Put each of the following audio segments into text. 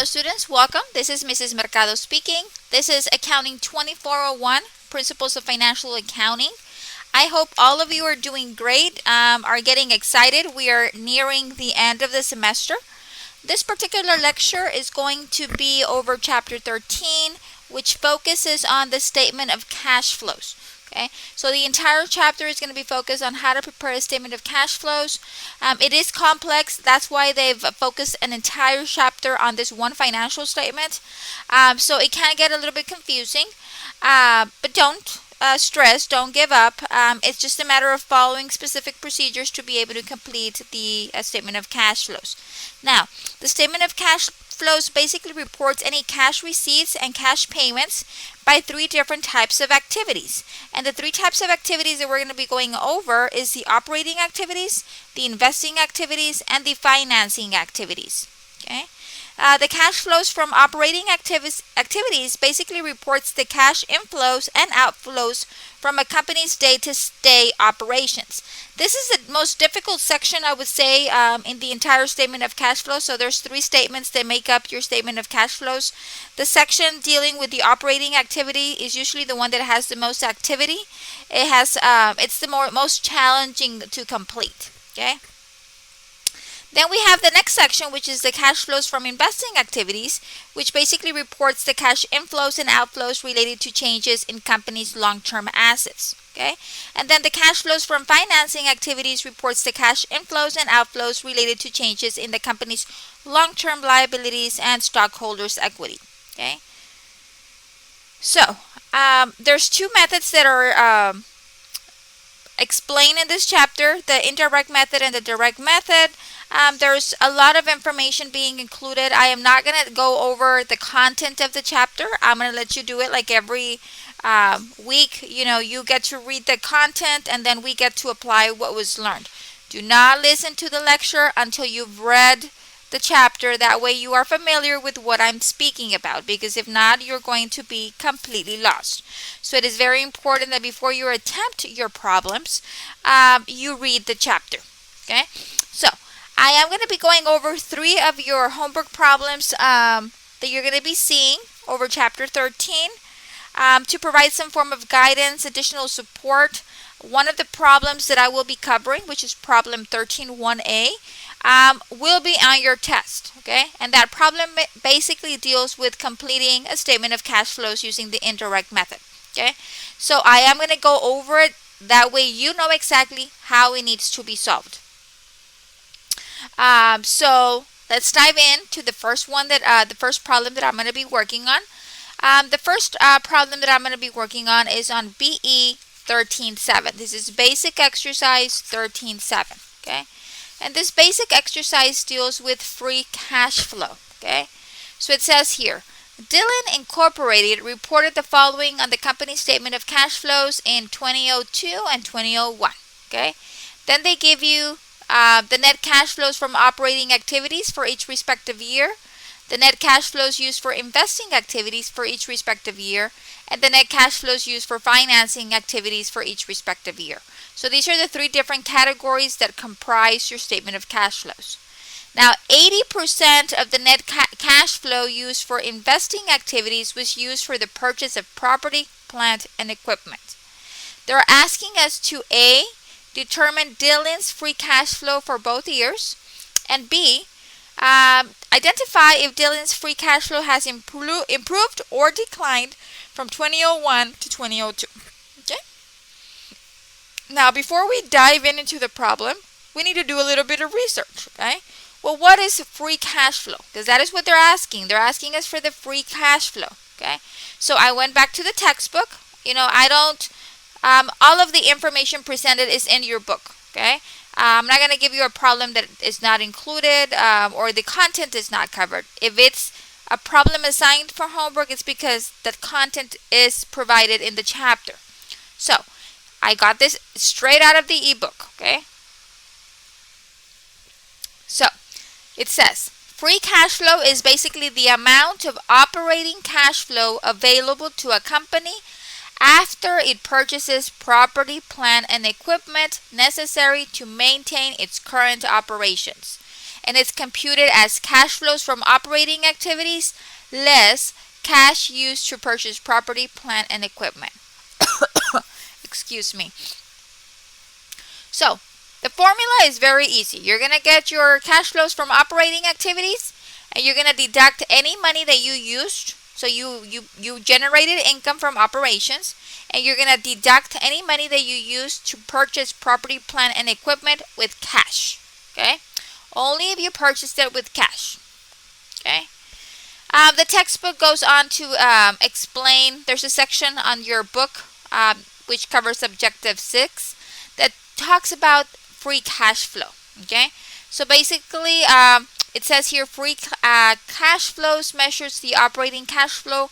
Hello students, welcome. This is Mrs. Mercado speaking. This is Accounting 2401, Principles of Financial Accounting. I hope all of you are doing great, are getting excited. We are nearing the end of the semester. This particular lecture is going to be over Chapter 13, which focuses on the statement of cash flows. Okay, so the entire chapter is going to be focused on how to prepare a statement of cash flows. It is complex. That's why they've focused an entire chapter on this one financial statement. So it can get a little bit confusing, but don't stress, don't give up. It's just a matter of following specific procedures to be able to complete the statement of cash flows. Now, the statement of cash flows basically reports any cash receipts and cash payments by three different types of activities. And the three types of activities that we're going to be going over is the operating activities, the investing activities, and the financing activities. Okay. The cash flows from operating activities basically reports the cash inflows and outflows from a company's day-to-day operations. This is the most difficult section, I would say, in the entire statement of cash flow. So there's three statements that make up your statement of cash flows. The section dealing with the operating activity is usually the one that has the most activity. It's the most challenging to complete. Okay. Then we have the next section, which is the cash flows from investing activities, which basically reports the cash inflows and outflows related to changes in companies' long-term assets. Okay, and then the cash flows from financing activities reports the cash inflows and outflows related to changes in the company's long-term liabilities and stockholders' equity. Okay, so there's two methods that are explained in this chapter: the indirect method and the direct method. There's a lot of information being included. I am not going to go over the content of the chapter. I'm going to let you do it like every week. You get to read the content and then we get to apply what was learned. Do not listen to the lecture until you've read the chapter. That way you are familiar with what I'm speaking about, because if not, you're going to be completely lost. So it is very important that before you attempt your problems, you read the chapter. Okay, so I am going to be going over three of your homework problems that you're going to be seeing over Chapter 13 to provide some form of guidance, additional support. One of the problems that I will be covering, which is problem 13-1A, will be on your test. Okay, and that problem basically deals with completing a statement of cash flows using the indirect method. Okay, so I am going to go over it. That way you know exactly how it needs to be solved. So let's dive into the first one the first problem that I'm going to be working on. The first problem that I'm going to be working on is on BE 13.7. This is basic exercise 13.7. Okay, and this basic exercise deals with free cash flow. Okay, so it says here, Dillon Incorporated reported the following on the company statement of cash flows in 2002 and 2001. Okay, then they give you the net cash flows from operating activities for each respective year, the net cash flows used for investing activities for each respective year, and the net cash flows used for financing activities for each respective year. So these are the three different categories that comprise your statement of cash flows. Now, 80% of the net cash flow used for investing activities was used for the purchase of property, plant, and equipment. They're asking us to A, determine Dillon's free cash flow for both years, and B, identify if Dillon's free cash flow has improved or declined from 2001 to 2002. Okay? Now, before we dive into the problem, we need to do a little bit of research. Okay? Well, what is free cash flow? Because that is what they're asking. They're asking us for the free cash flow. Okay? So I went back to the textbook. All of the information presented is in your book. Okay, I'm not going to give you a problem that is not included or the content is not covered. If it's a problem assigned for homework, it's because the content is provided in the chapter. So I got this straight out of the ebook. Okay, so it says free cash flow is basically the amount of operating cash flow available to a company after it purchases property, plant, and equipment necessary to maintain its current operations, and it's computed as cash flows from operating activities less cash used to purchase property, plant, and equipment. Excuse me. So, the formula is very easy. You're going to get your cash flows from operating activities, and you're going to deduct any money that you used. So you generated income from operations, and you're going to deduct any money that you used to purchase property, plant, and equipment with cash. Okay? Only if you purchased it with cash. Okay? The textbook goes on to explain. There's a section on your book which covers Objective 6 that talks about free cash flow. Okay, so basically it says here free cash flows measures the operating cash flow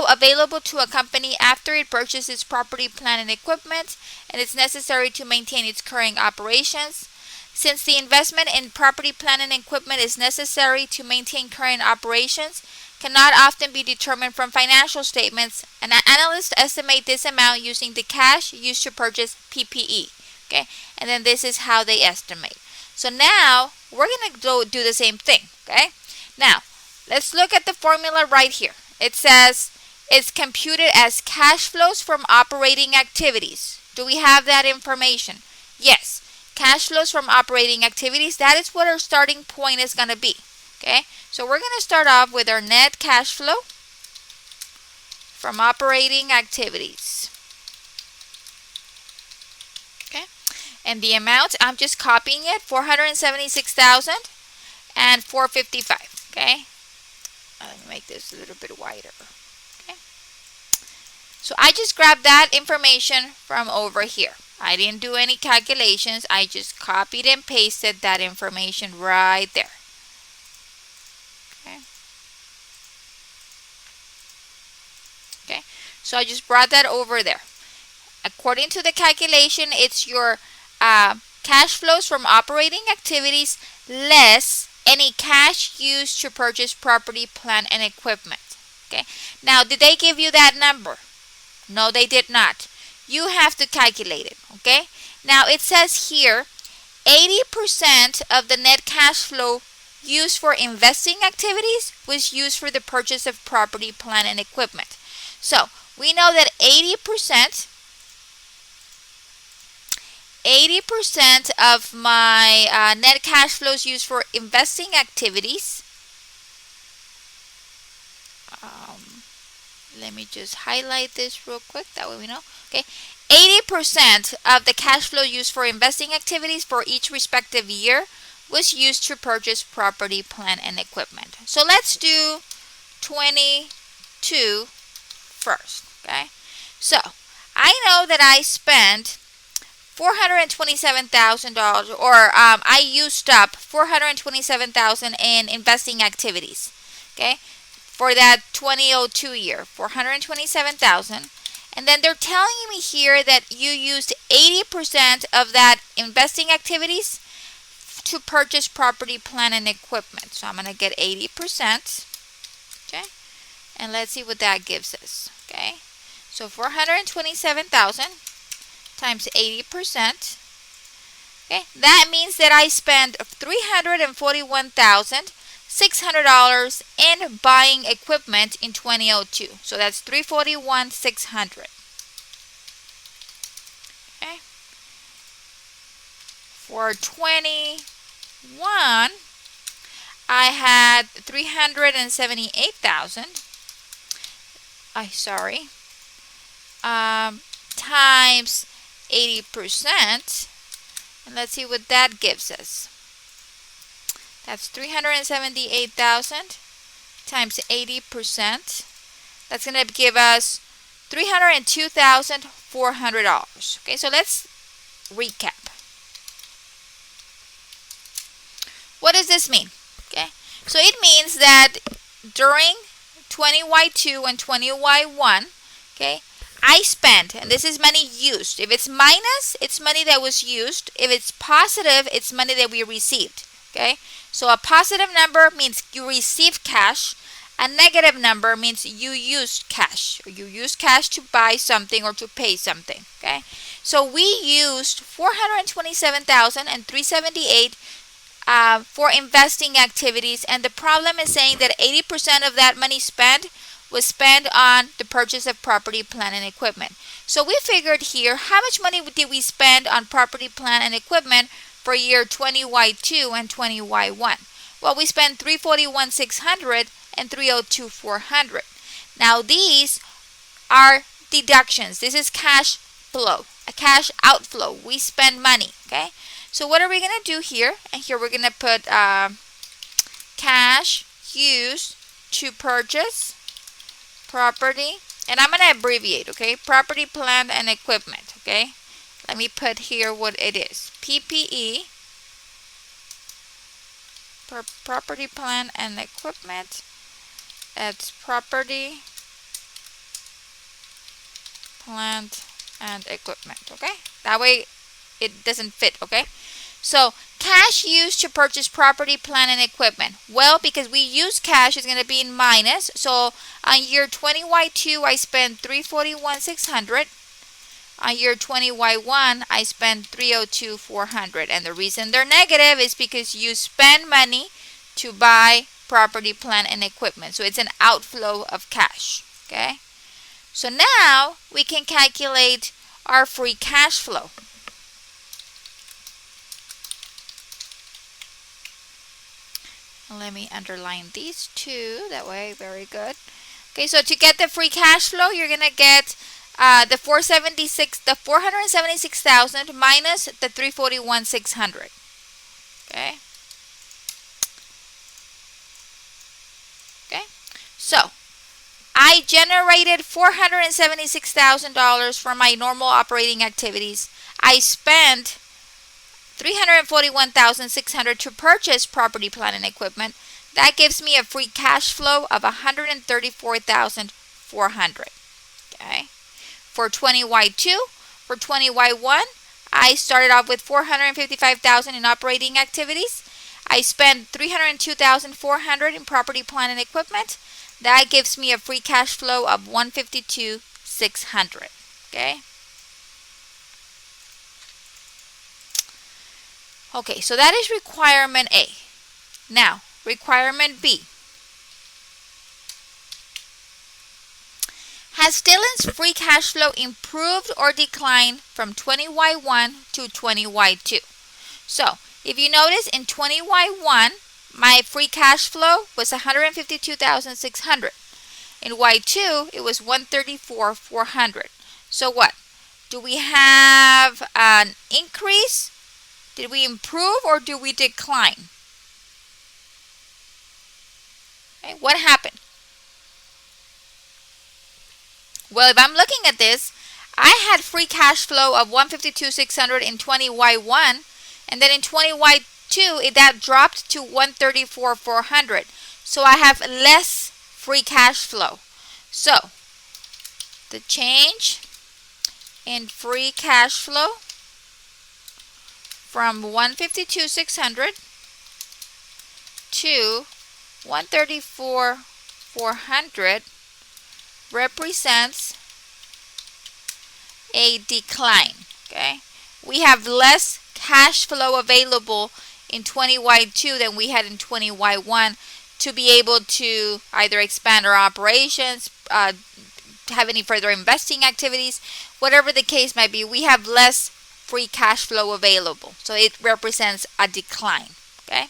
available to a company after it purchases property, plant, and equipment, and it's necessary to maintain its current operations. Since the investment in property, plant, and equipment is necessary to maintain current operations, cannot often be determined from financial statements, and analysts estimate this amount using the cash used to purchase PPE. Okay, and then this is how they estimate. So now we're going to do the same thing. Okay, now let's look at the formula right here. It says it's computed as cash flows from operating activities. Do we have that information? Yes. Cash flows from operating activities, that is what our starting point is going to be. Okay, so we're going to start off with our net cash flow from operating activities. Okay, and the amount, I'm just copying it, $476,000 and $455. Okay, let me make this a little bit wider. Okay, so I just grabbed that information from over here. I didn't do any calculations. I just copied and pasted that information right there. Okay. Okay. So I just brought that over there. According to the calculation, it's your cash flows from operating activities less any cash used to purchase property, plant, and equipment. Okay. Now, did they give you that number? No, they did not. You have to calculate it, okay? Now, it says here, 80% of the net cash flow used for investing activities was used for the purchase of property, plant, and equipment. So, we know that 80% of my net cash flows used for investing activities. Let me just highlight this real quick, that way we know. Okay, 80% of the cash flow used for investing activities for each respective year was used to purchase property, plant, and equipment. So let's do 22 first. Okay, so I know that I spent $427,000, or I used up $427,000 in investing activities. Okay, for that 2002 year, $427,000. And then they're telling me here that you used 80% of that investing activities to purchase property, plant, and equipment. So I'm going to get 80%. Okay. And let's see what that gives us. Okay. So 427,000 times 80%. Okay. That means that I spent $341,600 in buying equipment in 2002. So that's $341,600. Okay. For 21, I had 378,000. Times 80%, and let's see what that gives us. That's 378,000 times 80%. That's going to give us $302,400. Okay, so let's recap. What does this mean? Okay, so it means that during 20Y2 and 20Y1, okay, I spent, and this is money used. If it's minus, it's money that was used. If it's positive, it's money that we received. Okay, so a positive number means you received cash. A negative number means you used cash, or you used cash to buy something or to pay something. Okay, so we used $427,378 for investing activities, and the problem is saying that 80% of that money spent was spent on the purchase of property, plant, and equipment. So we figured here, how much money did we spend on property, plant, and equipment for year 20Y2 and 20Y1? Well, we spent $341,600 and $302,400. Now these are deductions. This is cash flow, a cash outflow. We spend money, okay? So what are we going to do here? And here we're going to put cash used to purchase property, and I'm going to abbreviate, okay? Property, plant, and equipment, okay? Let me put here what it is. PPE, property, plant, and equipment. It's property, plant, and equipment, okay? That way it doesn't fit, okay? So cash used to purchase property, plant, and equipment. Well, because we use cash, it's going to be in minus. So on year 20Y2, I spent $341,600. On year 20Y1, I spent $302,400. And the reason they're negative is because you spend money to buy property, plant, and equipment. So it's an outflow of cash, okay? So now we can calculate our free cash flow. Let me underline these two. That way, very good. Okay, so to get the free cash flow, you're gonna get the 476,000 minus the 341,600. Okay. Okay. So I generated $476,000 from my normal operating activities. I spent $341,600 to purchase property, plant, and equipment. That gives me a free cash flow of $134,400. Okay. For 20Y2, for 20Y1, I started off with $455,000 in operating activities. I spent $302,400 in property, plant, and equipment. That gives me a free cash flow of $152,600. Okay. Okay, so that is requirement A. Now, requirement B. Has Dylan's free cash flow improved or declined from 20Y1 to 20Y2? So, if you notice in 20Y1, my free cash flow was $152,600. In Y2, it was $134,400. So what? Do we have an increase? Did we improve or do we decline? Okay, what happened? Well, if I'm looking at this, I had free cash flow of $152,600 in 20Y1, and then in 20Y2, that dropped to $134,400. So I have less free cash flow. So the change in free cash flow from $152,600 to $134,400 represents a decline. Okay, we have less cash flow available in 20Y2 than we had in 20Y1 to be able to either expand our operations, have any further investing activities, whatever the case might be. We have less free cash flow available, so it represents a decline. Okay,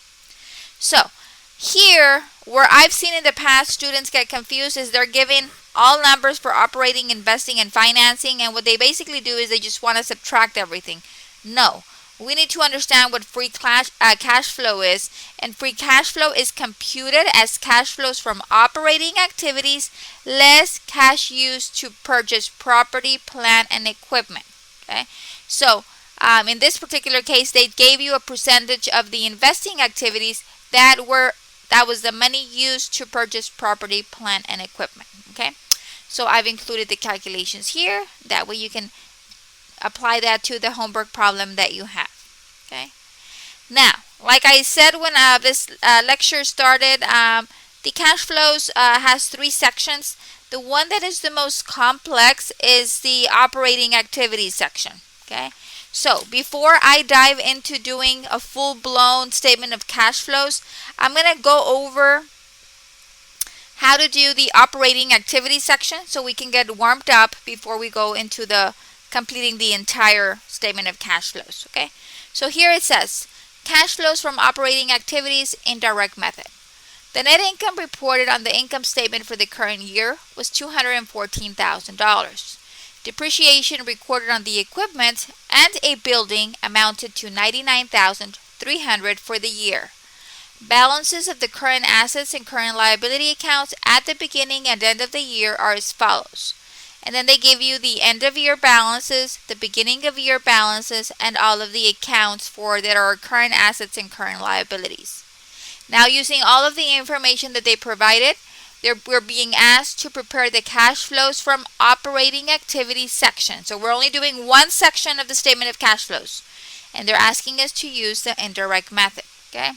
so here, where I've seen in the past students get confused is they're giving all numbers for operating, investing, and financing, and what they basically do is they just want to subtract everything. No, we need to understand what free cash flow is, and free cash flow is computed as cash flows from operating activities less cash used to purchase property, plant, and equipment. Okay, so in this particular case, they gave you a percentage of the investing activities that was the money used to purchase property, plant, and equipment. Okay, so I've included the calculations here. That way you can apply that to the homework problem that you have. Okay, now, like I said when this lecture started, the cash flows has 3 sections. The one that is the most complex is the operating activities section. Okay, So before I dive into doing a full-blown statement of cash flows, I'm going to go over how to do the operating activity section so we can get warmed up before we go into the completing the entire statement of cash flows. Okay, so here it says cash flows from operating activities, indirect method. The net income reported on the income statement for the current year was $214,000. Depreciation recorded on the equipment and a building amounted to $99,300 for the year. Balances of the current assets and current liability accounts at the beginning and end of the year are as follows. And then they give you the end of year balances, the beginning of year balances, and all of the accounts for that are current assets and current liabilities. Now, using all of the information that they provided, we're being asked to prepare the cash flows from operating activities section. So we're only doing one section of the statement of cash flows, and they're asking us to use the indirect method. Okay,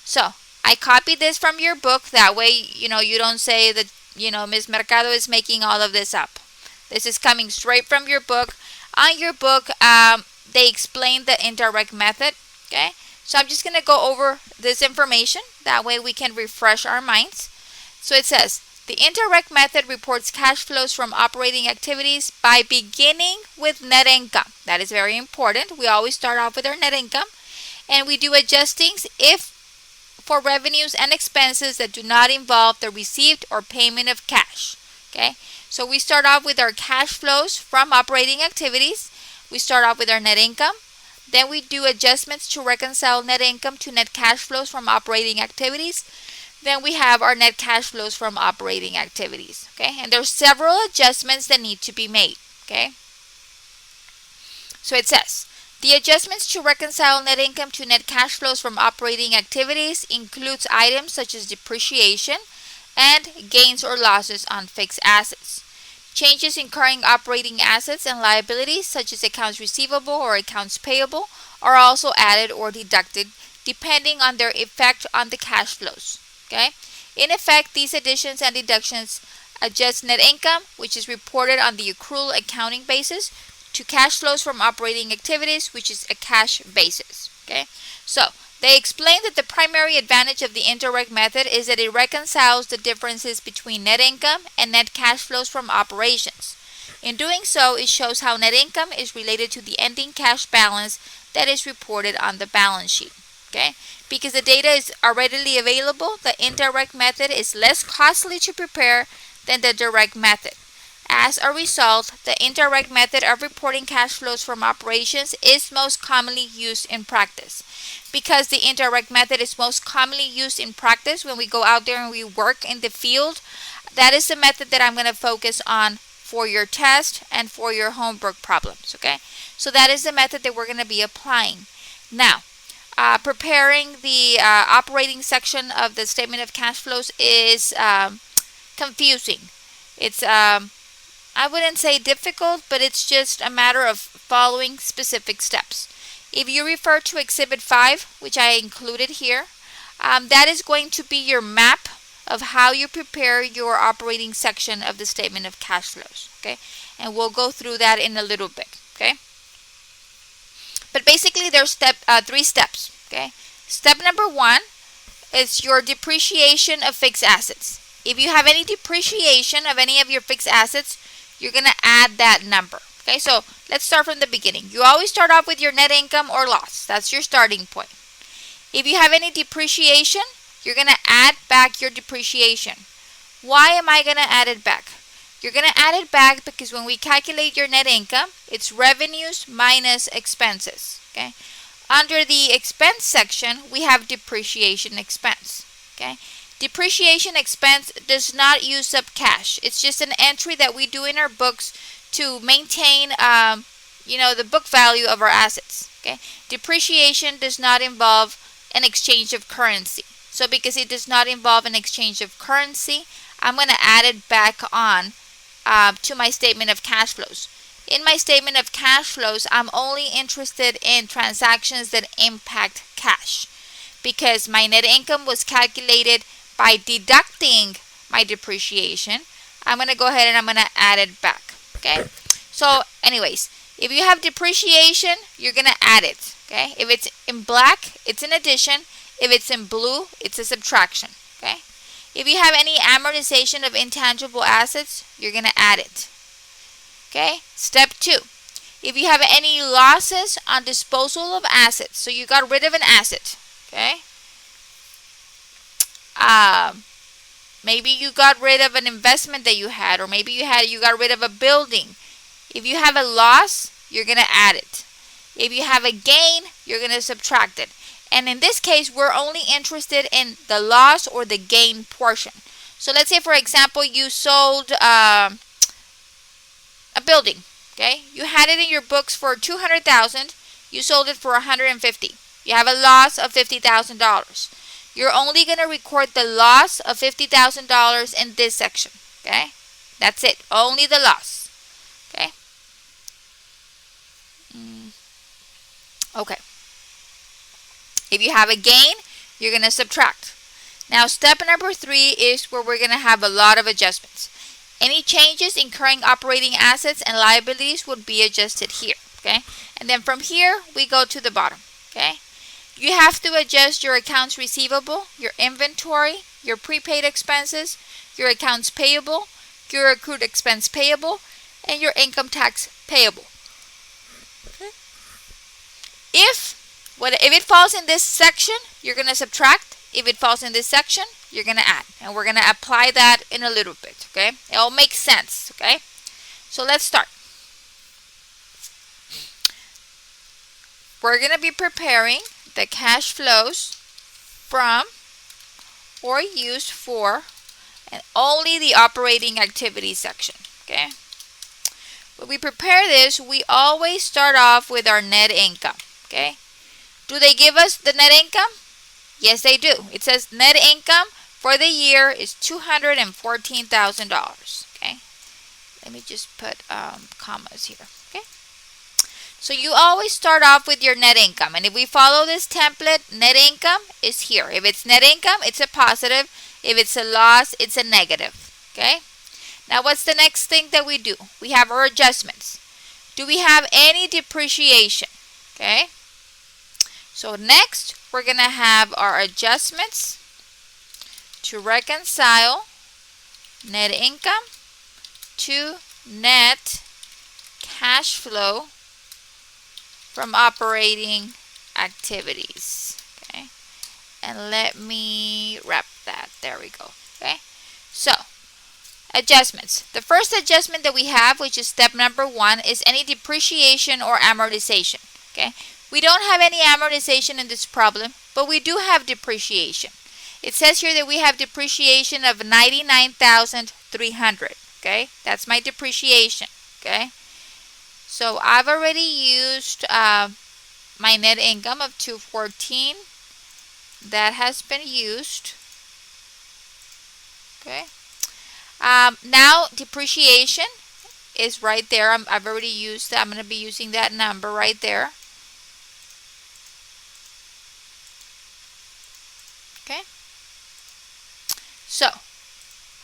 so I copied this from your book. That way, you don't say that, Ms. Mercado is making all of this up. This is coming straight from your book. On your book, they explain the indirect method. Okay, so I'm just going to go over this information. That way we can refresh our minds. So it says, the indirect method reports cash flows from operating activities by beginning with net income. That is very important. We always start off with our net income. And we do adjustings for revenues and expenses that do not involve the receipt or payment of cash. Okay, so we start off with our cash flows from operating activities. We start off with our net income. Then we do adjustments to reconcile net income to net cash flows from operating activities. Then we have our net cash flows from operating activities. Okay, and there's several adjustments that need to be made. Okay, so it says the adjustments to reconcile net income to net cash flows from operating activities includes items such as depreciation and gains or losses on fixed assets. Changes incurring operating assets and liabilities such as accounts receivable or accounts payable are also added or deducted depending on their effect on the cash flows. Okay? In effect, these additions and deductions adjust net income, which is reported on the accrual accounting basis, to cash flows from operating activities, which is a cash basis. Okay? So, they explain that the primary advantage of the indirect method is that it reconciles the differences between net income and net cash flows from operations. In doing so, it shows how net income is related to the ending cash balance that is reported on the balance sheet. Okay? Because the data is readily available, the indirect method is less costly to prepare than the direct method. As a result, the indirect method of reporting cash flows from operations is most commonly used in practice. Because the indirect method is most commonly used in practice when we go out there and we work in the field, that is the method that I'm going to focus on for your test and for your homework problems. Okay, so that is the method that we're going to be applying. Now, preparing the operating section of the statement of cash flows is confusing. It's I wouldn't say difficult, but it's just a matter of following specific steps. If you refer to Exhibit 5, which I included here, that is going to be your map of how you prepare your operating section of the statement of cash flows. Okay, and we'll go through that in a little bit. Okay, but basically there's three steps. Okay, step number 1 is your depreciation of fixed assets. If you have any depreciation of any of your fixed assets, you're going to add that number. Okay, so let's start from the beginning. You always start off with your net income or loss. That's your starting point. If you have any depreciation, you're going to add back your depreciation. Why am I going to add it back? You're going to add it back because when we calculate your net income, it's revenues minus expenses. Okay, under the expense section, we have depreciation expense. Okay, depreciation expense does not use up cash. It's just an entry that we do in our books to maintain, the book value of our assets. Okay, depreciation does not involve an exchange of currency. So because it does not involve an exchange of currency, I'm going to add it back on to my statement of cash flows. In my statement of cash flows, I'm only interested in transactions that impact cash because my net income was calculated by deducting my depreciation. I'm going to go ahead and I'm going to add it back. Okay, so anyways, If you have depreciation, you're going to add it. Okay? If it's in black, it's an addition. If it's in blue, it's a subtraction. Okay? If you have any amortization of intangible assets, you're going to add it. Okay? Step 2. If you have any losses on disposal of assets, so you got rid of an asset, okay? Maybe you got rid of an investment that you had, or maybe you got rid of a building. If you have a loss, you're going to add it. If you have a gain, you're going to subtract it. And in this case, we're only interested in the loss or the gain portion. So let's say, for example, you sold a building. Okay, you had it in your books for $200,000. You sold it for $150,000. You have a loss of $50,000. You're only going to record the loss of $50,000 in this section. Okay, that's it. Only the loss. Okay. Okay. If you have a gain, you're going to subtract. Now, step number 3 is where we're going to have a lot of adjustments. Any changes incurring operating assets and liabilities would be adjusted here, okay? And then from here, we go to the bottom, okay? You have to adjust your accounts receivable, your inventory, your prepaid expenses, your accounts payable, your accrued expense payable, and your income tax payable. Okay? If it falls in this section, you're going to subtract. If it falls in this section, you're going to add. And we're going to apply that in a little bit, okay? It all makes sense, okay? So let's start. We're going to be preparing the cash flows from or used for and only the operating activity section, okay? When we prepare this, we always start off with our net income, okay? Do they give us the net income? Yes, they do. It says net income for the year is $214,000. Okay. Let me just put commas here. Okay. So you always start off with your net income. And if we follow this template, net income is here. If it's net income, it's a positive. If it's a loss, it's a negative. Okay. Now what's the next thing that we do? We have our adjustments. Do we have any depreciation? Okay. So next, we're going to have our adjustments to reconcile net income to net cash flow from operating activities. Okay, and let me wrap that. There we go. Okay, so adjustments. The first adjustment that we have, which is step number 1, is any depreciation or amortization. Okay. We don't have any amortization in this problem, but we do have depreciation. It says here that we have depreciation of $99,300. Okay, that's my depreciation. Okay, so I've already used my net income of $214. That has been used. Okay, now depreciation is right there. I've already used that. I'm going to be using that number right there. Okay, so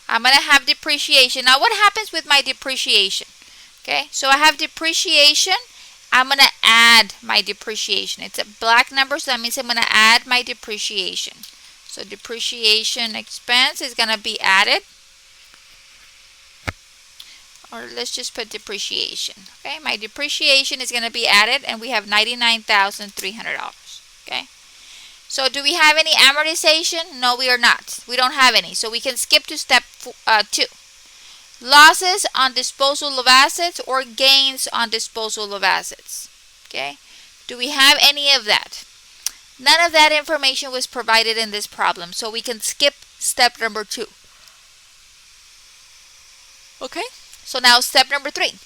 I'm going to have depreciation. Now what happens with my depreciation? Okay, so I have depreciation. I'm going to add my depreciation. It's a black number, so that means I'm going to add my depreciation. So depreciation expense is going to be added. Or let's just put depreciation. Okay, my depreciation is going to be added, and we have $99,300. Okay. So do we have any amortization? No, we are not. We don't have any. So we can skip to step 2. Losses on disposal of assets or gains on disposal of assets. Okay. Do we have any of that? None of that information was provided in this problem. So we can skip step number 2. Okay. So now step number 3.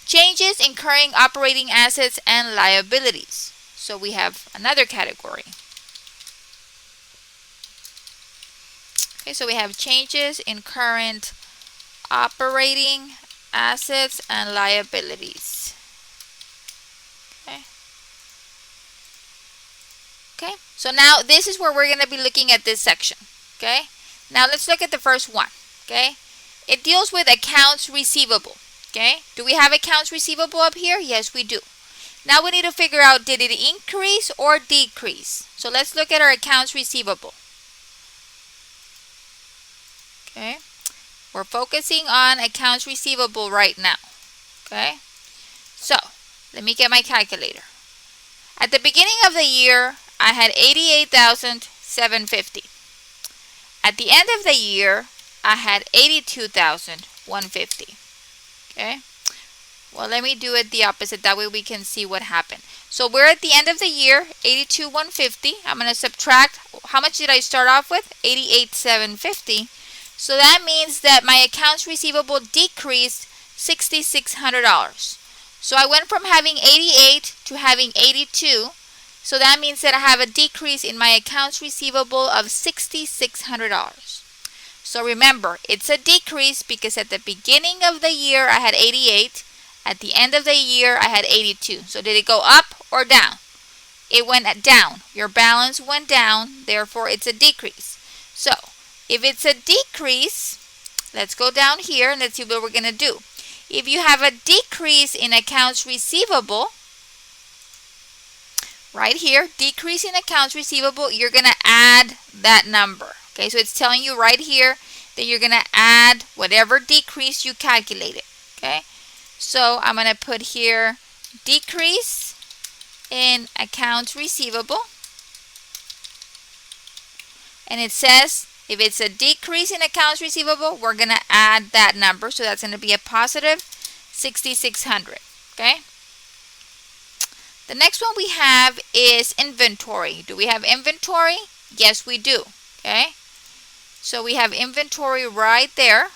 Changes incurring operating assets and liabilities. So we have another category. Okay, so we have changes in current operating assets and liabilities. Okay. Okay, so now this is where we're going to be looking at this section. Okay, now let's look at the first one. Okay, it deals with accounts receivable. Okay, do we have accounts receivable up here? Yes, we do. Now we need to figure out, did it increase or decrease? So let's look at our accounts receivable. Okay, we're focusing on accounts receivable right now. Okay, so let me get my calculator. At the beginning of the year, I had $88,750. At the end of the year, I had $82,150. Okay, well, let me do it the opposite. That way we can see what happened. So we're at the end of the year, $82,150. I'm going to subtract, how much did I start off with? $88,750. So that means that my accounts receivable decreased $6,600. So I went from having 88 to having 82. So that means that I have a decrease in my accounts receivable of $6,600. So remember, it's a decrease because at the beginning of the year I had 88. At the end of the year I had 82. So did it go up or down? It went down. Your balance went down, therefore it's a decrease. So if it's a decrease, let's go down here and let's see what we're going to do. If you have a decrease in accounts receivable, right here, decrease in accounts receivable, you're going to add that number. Okay, so it's telling you right here that you're going to add whatever decrease you calculated. Okay, so I'm going to put here decrease in accounts receivable. And it says if it's a decrease in accounts receivable, we're going to add that number. So that's going to be a positive $6,600. Okay. The next one we have is inventory. Do we have inventory? Yes, we do. Okay. So we have inventory right there.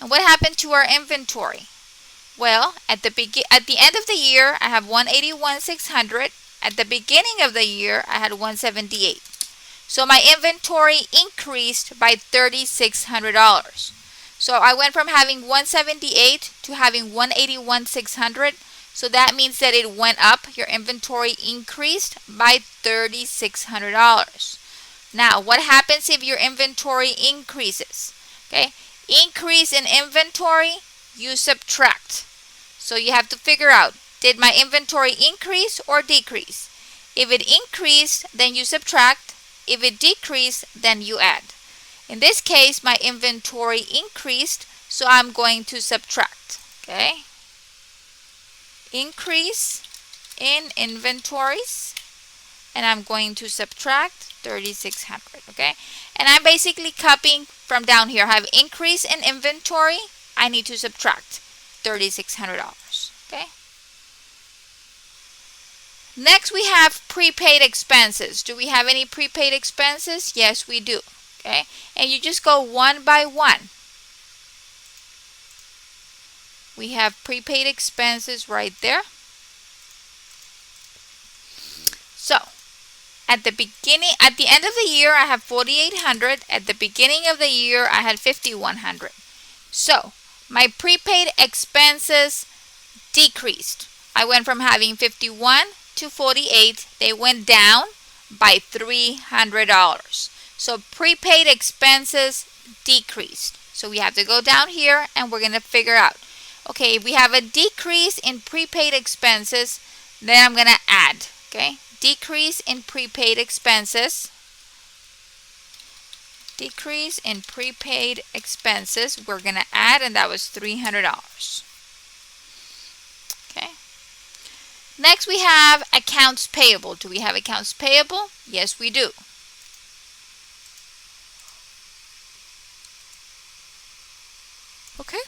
And what happened to our inventory? Well, at the end of the year, I have $181,600. At the beginning of the year, I had $178. So my inventory increased by $3,600. So I went from having $178 to having $181,600. So that means that it went up. Your inventory increased by $3,600. Now, what happens if your inventory increases? Okay, increase in inventory, you subtract. So you have to figure out, did my inventory increase or decrease? If it increased, then you subtract. If it decreased, then you add. In this case, my inventory increased, so I'm going to subtract. Okay, increase in inventories, and I'm going to subtract $3,600. Okay, and I'm basically copying from down here. I have increase in inventory, I need to subtract $3,600. Okay, next we have prepaid expenses. Do we have any prepaid expenses? Yes, we do. Okay, and you just go one by one. We have prepaid expenses right there. So at the end of the year, I have $4,800. At the beginning of the year, I had $5,100. So my prepaid expenses decreased. I went from having 51 to 48. They went down by $300. So prepaid expenses decreased. So we have to go down here and we're going to figure out, okay, if we have a decrease in prepaid expenses, then I'm going to add. Okay, decrease in prepaid expenses. Decrease in prepaid expenses, we're going to add, and that was $300. Okay. Next we have accounts payable. Do we have accounts payable? Yes, we do. Okay.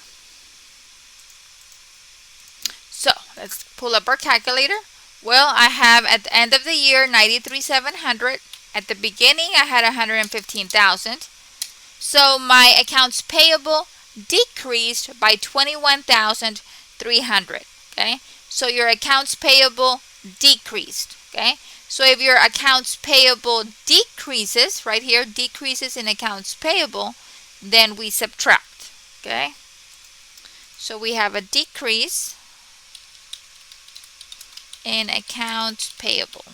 So let's pull up our calculator. Well, I have at the end of the year $93,700. At the beginning, I had $115,000. So my accounts payable decreased by $21,300. Okay, so your accounts payable decreased. Okay, so if your accounts payable decreases, right here, decreases in accounts payable, then we subtract. Okay, so we have a decrease in accounts payable.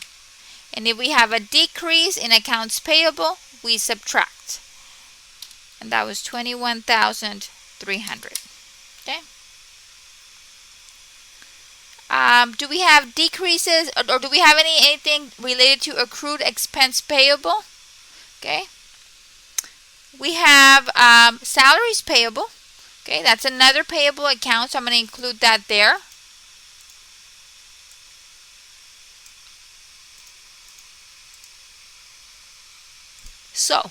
And if we have a decrease in accounts payable, we subtract. And that was $21,300. 300. Okay. Do we have decreases, or do we have anything related to accrued expense payable? Okay. We have salaries payable. Okay, that's another payable account, so I'm going to include that there. So,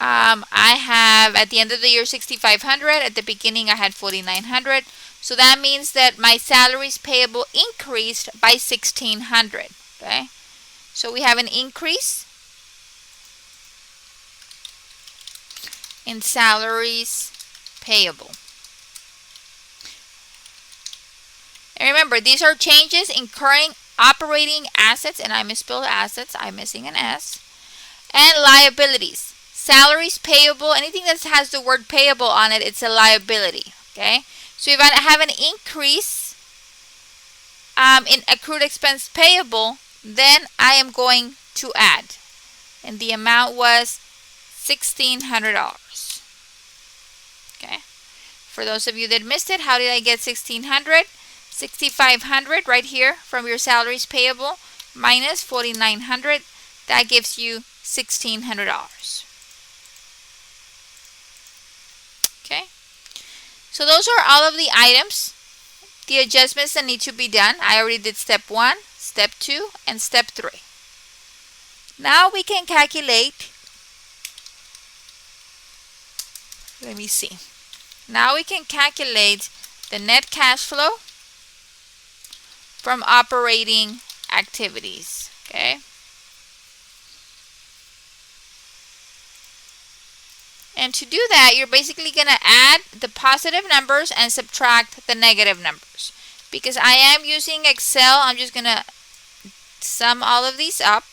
I have at the end of the year 6,500. At the beginning, I had 4,900. So that means that my salaries payable increased by 1,600. Okay, so we have an increase in salaries payable. And remember, these are changes incurring operating assets, and I misspelled assets, I'm missing an S, and liabilities. Salaries payable, anything that has the word payable on it, it's a liability. Okay, so if I have an increase in accrued expense payable, then I am going to add, and the amount was $1,600. Okay, for those of you that missed it, how did I get 1,600? 6,500 right here from your salaries payable minus 4,900, that gives you $1,600. Okay, so those are all of the items, the adjustments that need to be done. I already did step 1, step 2, and step 3. Now we can calculate, let me see. Now we can calculate the net cash flow from operating activities. Okay. And to do that, you're basically going to add the positive numbers and subtract the negative numbers. Because I am using Excel, I'm just going to sum all of these up.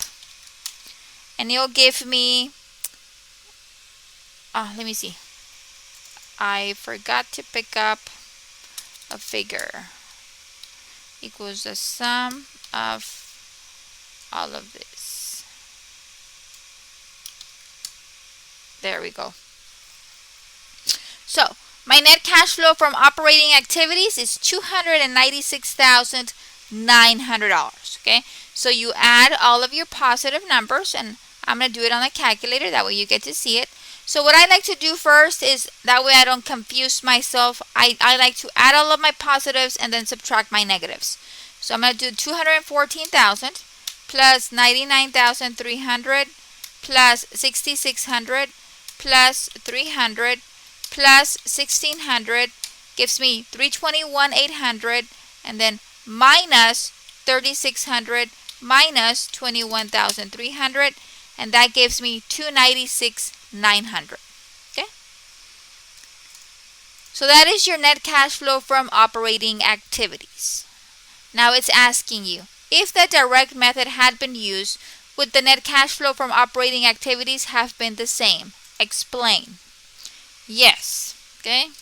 And it'll give me, let me see. I forgot to pick up a figure. Equals the sum of all of this. There we go. So my net cash flow from operating activities is $296,900. Okay, so you add all of your positive numbers, and I'm going to do it on the calculator, that way you get to see it. So what I like to do first is, that way I don't confuse myself, I like to add all of my positives and then subtract my negatives. So I'm going to do 214,000 plus 99,300 plus 6,600 plus 300 plus 1,600 gives me 321,800, and then minus 3,600 minus 21,300, and that gives me 296,900. Okay, so that is your net cash flow from operating activities. Now it's asking you, if the direct method had been used, would the net cash flow from operating activities have been the same? Explain. Yes. Okay,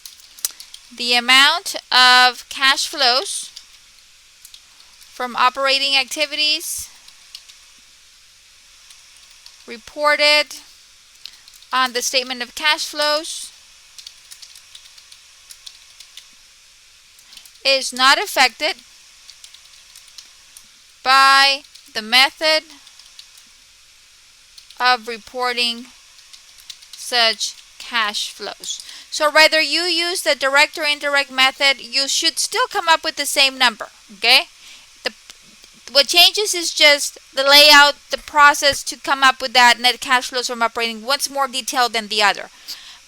the amount of cash flows from operating activities reported on the statement of cash flows is not affected by the method of reporting such cash flows. So whether you use the direct or indirect method, you should still come up with the same number. Okay, what changes is just the layout, the process to come up with that net cash flows from operating. One's more detailed than the other,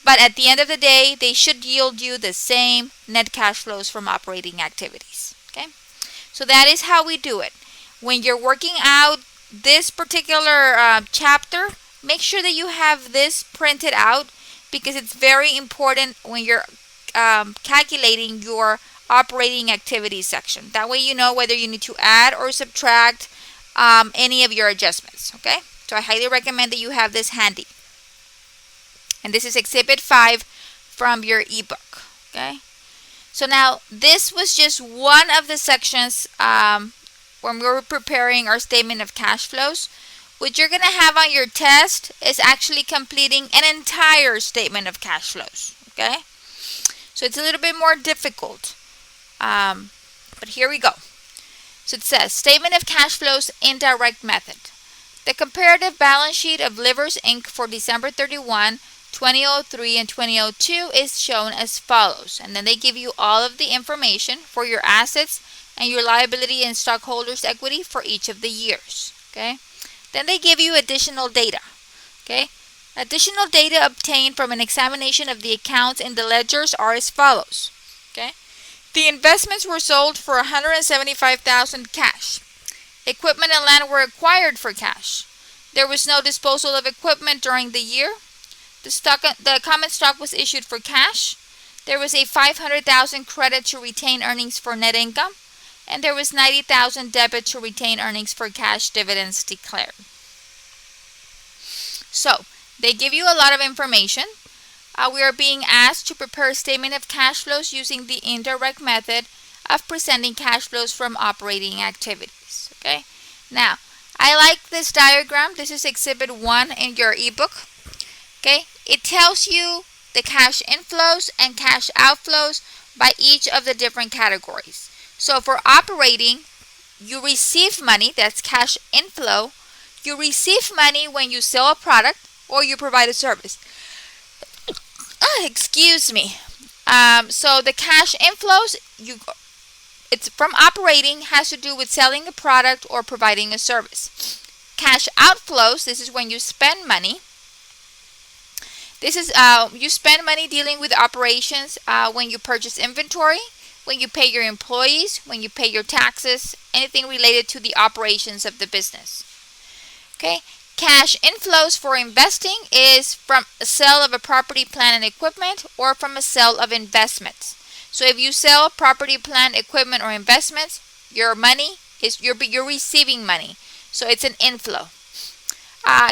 but at the end of the day, they should yield you the same net cash flows from operating activities. Okay, so that is how we do it. When you're working out this particular chapter, make sure that you have this printed out, because it's very important when you're calculating your operating activities section. That way you know whether you need to add or subtract any of your adjustments. Okay, so I highly recommend that you have this handy. And this is Exhibit 5 from your ebook. Okay, so now this was just one of the sections when we were preparing our statement of cash flows. What you're going to have on your test is actually completing an entire statement of cash flows. Okay, So it's a little bit more difficult. But here we go. So it says, Statement of Cash Flows, Indirect Method. The comparative balance sheet of Livers Inc. for December 31, 2003 and 2002 is shown as follows. And then they give you all of the information for your assets and your liability and stockholders' equity for each of the years. Okay. Then they give you additional data. Okay. Additional data obtained from an examination of the accounts in the ledgers are as follows. Okay. The investments were sold for $175,000 cash. Equipment and land were acquired for cash. There was no disposal of equipment during the year. The common stock was issued for cash. There was a $500,000 credit to retain earnings for net income, and there was $90,000 debit to retain earnings for cash dividends declared. So they give you a lot of information. We are being asked to prepare a statement of cash flows using the indirect method of presenting cash flows from operating activities. Okay. Now, I like this diagram. This is Exhibit 1 in your ebook. Okay. It tells you the cash inflows and cash outflows by each of the different categories. So for operating, you receive money, that's cash inflow. You receive money when you sell a product or you provide a service. Excuse me. So the cash inflows, it's from operating, has to do with selling a product or providing a service. Cash outflows, this is when you spend money. This is you spend money dealing with operations when you purchase inventory, when you pay your employees, when you pay your taxes, anything related to the operations of the business. Okay. Cash inflows for investing is from a sale of a property, plant, and equipment, or from a sale of investments. So if you sell property, plant, equipment, or investments, your money is you're receiving money. So it's an inflow.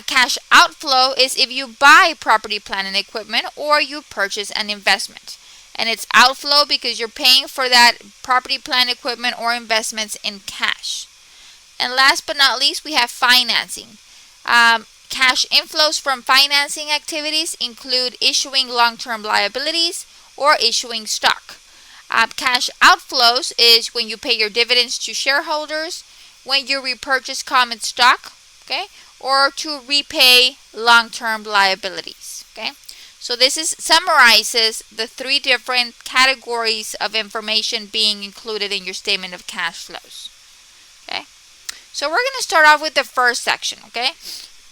Cash outflow is if you buy property, plant, and equipment, or you purchase an investment. And it's outflow because you're paying for that property, plant, equipment, or investments in cash. And last but not least, we have financing. Cash inflows from financing activities include issuing long-term liabilities or issuing stock. Cash outflows is when you pay your dividends to shareholders, when you repurchase common stock, okay, or to repay long-term liabilities. Okay, so this summarizes the three different categories of information being included in your statement of cash flows. Okay. So we're going to start off with the first section, okay?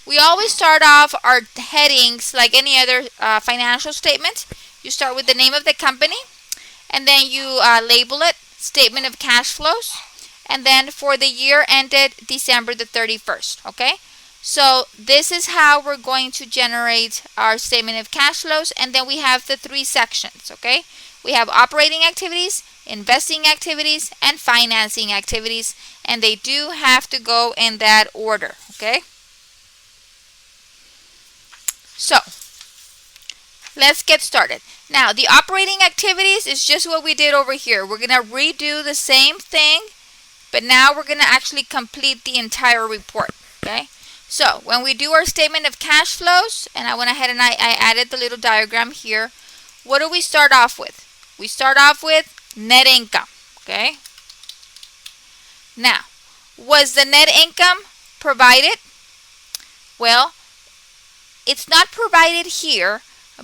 We always start off our headings like any other financial statement. You start with the name of the company, and then you label it Statement of Cash Flows, and then for the year ended December the 31st, okay? So this is how we're going to generate our Statement of Cash Flows, and then we have the three sections, okay? We have operating activities, investing activities, and financing activities, and they do have to go in that order, okay? So let's get started. Now, the operating activities is just what we did over here. We're going to redo the same thing, but now we're going to actually complete the entire report, okay? So when we do our statement of cash flows, and I went ahead and I added the little diagram here, what do we start off with? We start off with net income, okay? Now, was the net income provided? Well, it's not provided here,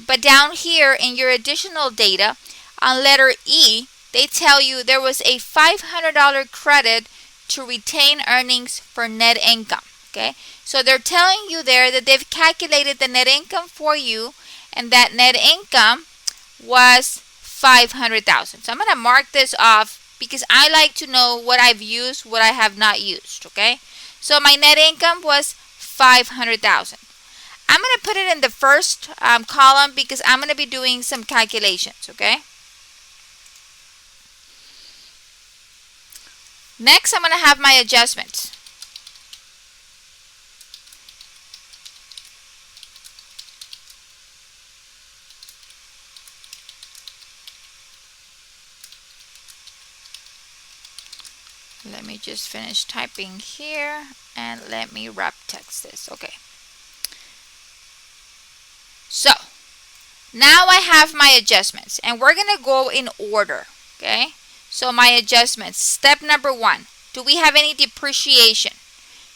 but down here in your additional data, on letter E, they tell you there was a $500 credit to retain earnings for net income, okay? So they're telling you there that they've calculated the net income for you, and that net income was $500,000. So I'm going to mark this off because I like to know what I've used, what I have not used, okay? So my net income was $500,000. I'm going to put it in the first column because I'm going to be doing some calculations, okay? Next, I'm going to have my adjustments. Let me just finish typing here and let me wrap text this. Okay. So, Now I have my adjustments, and we're going to go in order, okay? So my adjustments, step number 1, do we have any depreciation?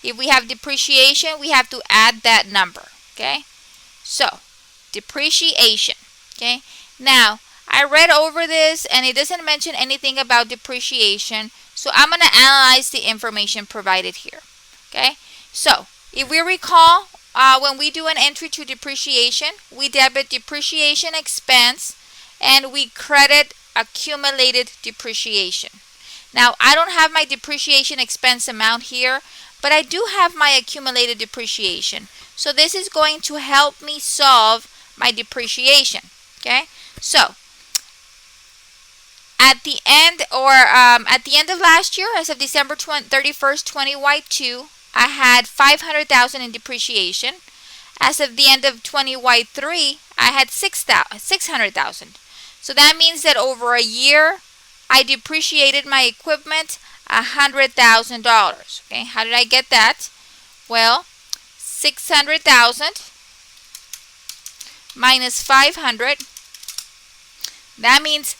If we have depreciation, we have to add that number, okay? So, depreciation, okay? Now, I read over this, and it doesn't mention anything about depreciation, so I'm going to analyze the information provided here, okay? So, if we recall, when we do an entry to depreciation, we debit depreciation expense and we credit accumulated depreciation. Now, I don't have my depreciation expense amount here, but I do have my accumulated depreciation. So this is going to help me solve my depreciation, okay? So, at the end of last year, as of December 31st, 20Y2, I had $500,000 in depreciation. As of the end of 20Y3, I had $600,000. So that means that over a year, I depreciated my equipment $100,000. Okay, how did I get that? Well, 600,000 minus 500. That means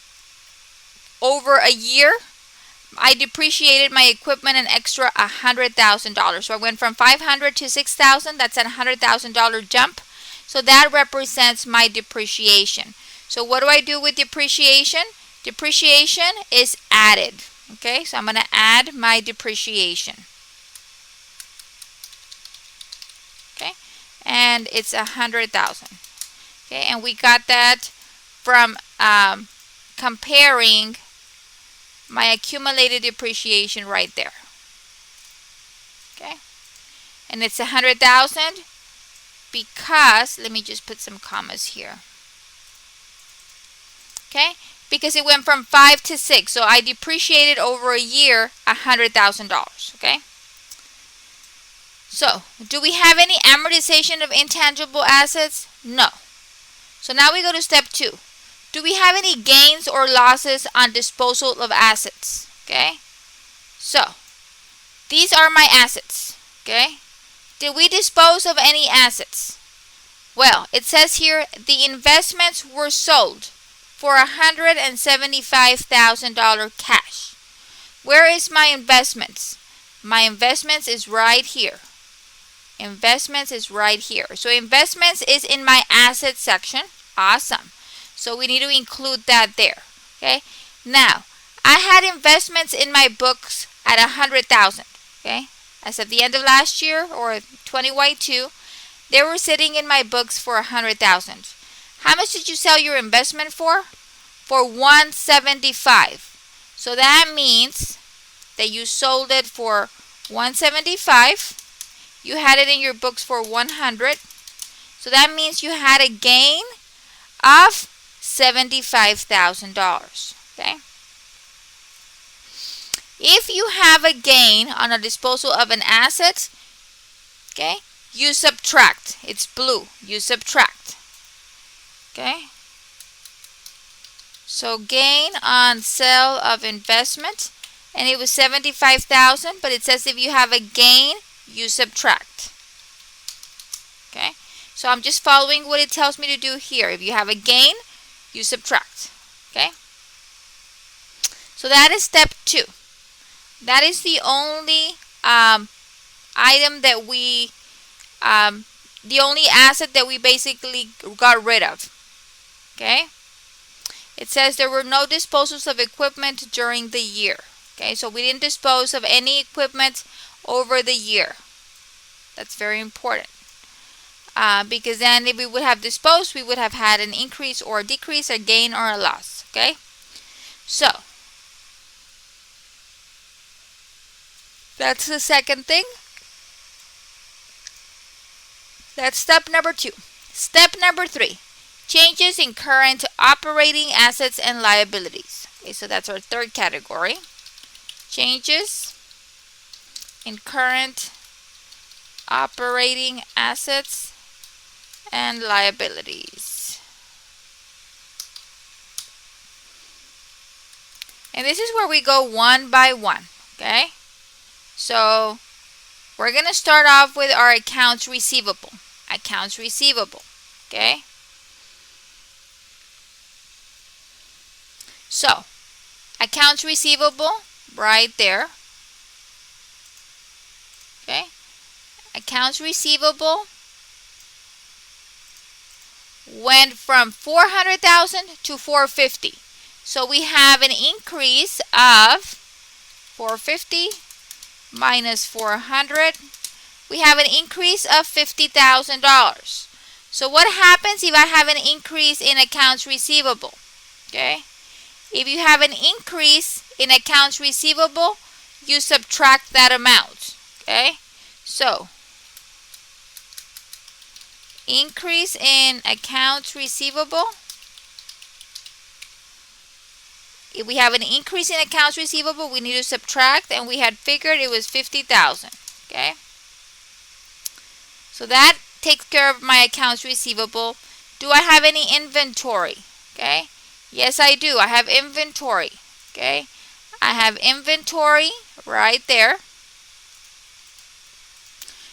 over a year, I depreciated my equipment an extra $100,000. So I went from 500 to 6,000. That's a $100,000 jump. So that represents my depreciation. So what do I do with depreciation? Depreciation is added. Okay, so I'm going to add my depreciation. Okay, and it's 100,000. Okay, and we got that from comparing my accumulated depreciation right there. Okay, and it's 100,000 because, let me just put some commas here. Okay, because it went from 5 to 6, so I depreciated over a year $100,000. Okay, so do we have any amortization of intangible assets? No. So now we go to step 2. Do we have any gains or losses on disposal of assets? Okay, so these are my assets. Okay, did we dispose of any assets? Well, it says here the investments were sold for $175,000 cash. Where is my investments? My investments is right here. Investments is right here. So investments is in my assets section. Awesome. So we need to include that there. Okay. Now, I had investments in my books at 100,000. Okay. As of the end of last year, or 20Y2, they were sitting in my books for 100,000. How much did you sell your investment for? For 175. So that means that you sold it for 175. You had it in your books for 100. So that means you had a gain of $75,000. Okay. If you have a gain on a disposal of an asset, okay, you subtract. It's blue. You subtract. Okay. So gain on sale of investment, and it was 75,000, but it says if you have a gain, you subtract. Okay. So I'm just following what it tells me to do here. If you have a gain, you subtract. Okay. So that is step 2. That is the only item that we, the only asset that we basically got rid of. Okay. It says there were no disposals of equipment during the year. Okay, so we didn't dispose of any equipment over the year. That's very important. Because then if we would have disposed, we would have had an increase or a decrease, a gain or a loss. Okay, so that's the second thing. That's step number 2. Step number 3. Changes in current operating assets and liabilities. Okay, so that's our third category. Changes in current operating assets and liabilities. And this is where we go one by one. Okay, so we're going to start off with our accounts receivable. Accounts receivable. Okay. So, accounts receivable, right there. Okay. Accounts receivable went from 400,000 to 450. So we have an increase of 450 minus 400. We have an increase of $50,000. So what happens if I have an increase in accounts receivable? Okay. If you have an increase in accounts receivable, you subtract that amount. Okay. So increase in accounts receivable. If we have an increase in accounts receivable, we need to subtract, and we had figured it was 50,000. Okay. So that takes care of my accounts receivable. Do I have any inventory? Okay. Yes, I do. I have inventory. Okay. I have inventory right there.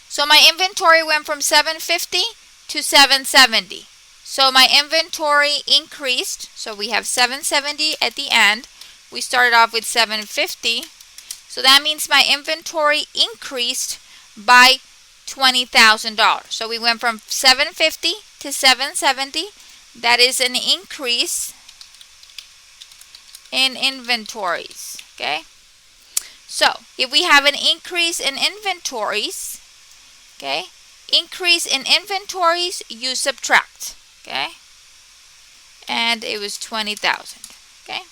So my inventory went from 750 to 770. So my inventory increased. So we have 770 at the end. We started off with 750. So that means my inventory increased by $20,000. So we went from 750 to 770. That is an increase in inventories. Okay. So if we have an increase in inventories, okay, increase in inventories, you subtract. Okay. And it was 20,000. Okay.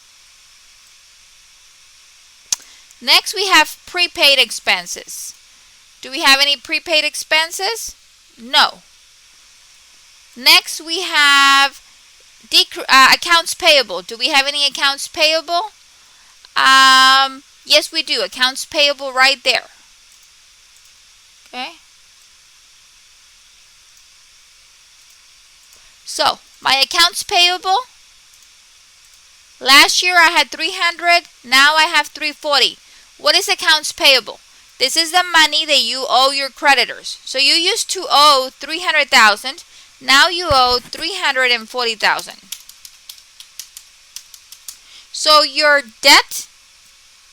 Next we have prepaid expenses. Do we have any prepaid expenses? No. Next we have accounts payable. Do we have any accounts payable? Yes, we do. Accounts payable right there. Okay. So my accounts payable, last year I had 300, now I have 340. What is accounts payable? This is the money that you owe your creditors. So you used to owe 300,000, now you owe 340,000. So your debt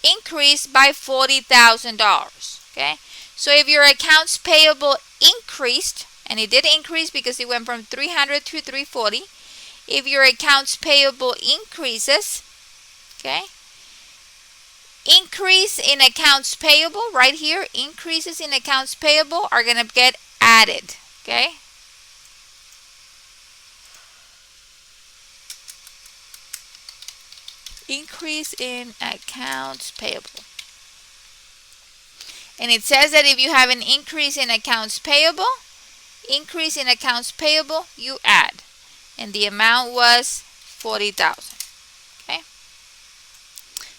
increased by $40,000. Okay? So if your accounts payable increased, and it did increase because it went from 300 to 340. If your accounts payable increases, okay, increase in accounts payable right here, increases in accounts payable are going to get added. Okay. Increase in accounts payable. And it says that if you have an increase in accounts payable, you add. And the amount was 40,000. Okay.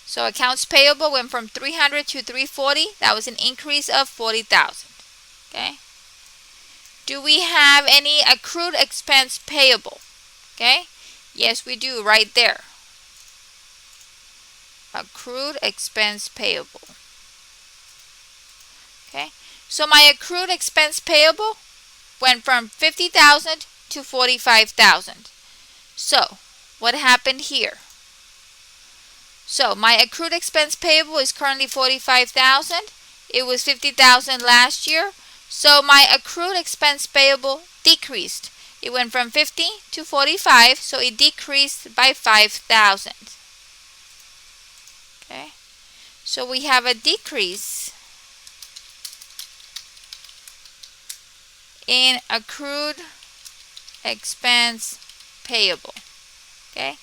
So accounts payable went from 300 to 340. That was an increase of 40,000. Okay. Do we have any accrued expense payable? Okay. Yes, we do right there. Accrued expense payable. Okay. So my accrued expense payable went from 50,000 to 45,000. So what happened here? So my accrued expense payable is currently 45,000. It was 50,000 last year. So my accrued expense payable decreased. It went from 50 to 45, so it decreased by 5,000. Okay. So we have a decrease in accrued expense payable. Okay.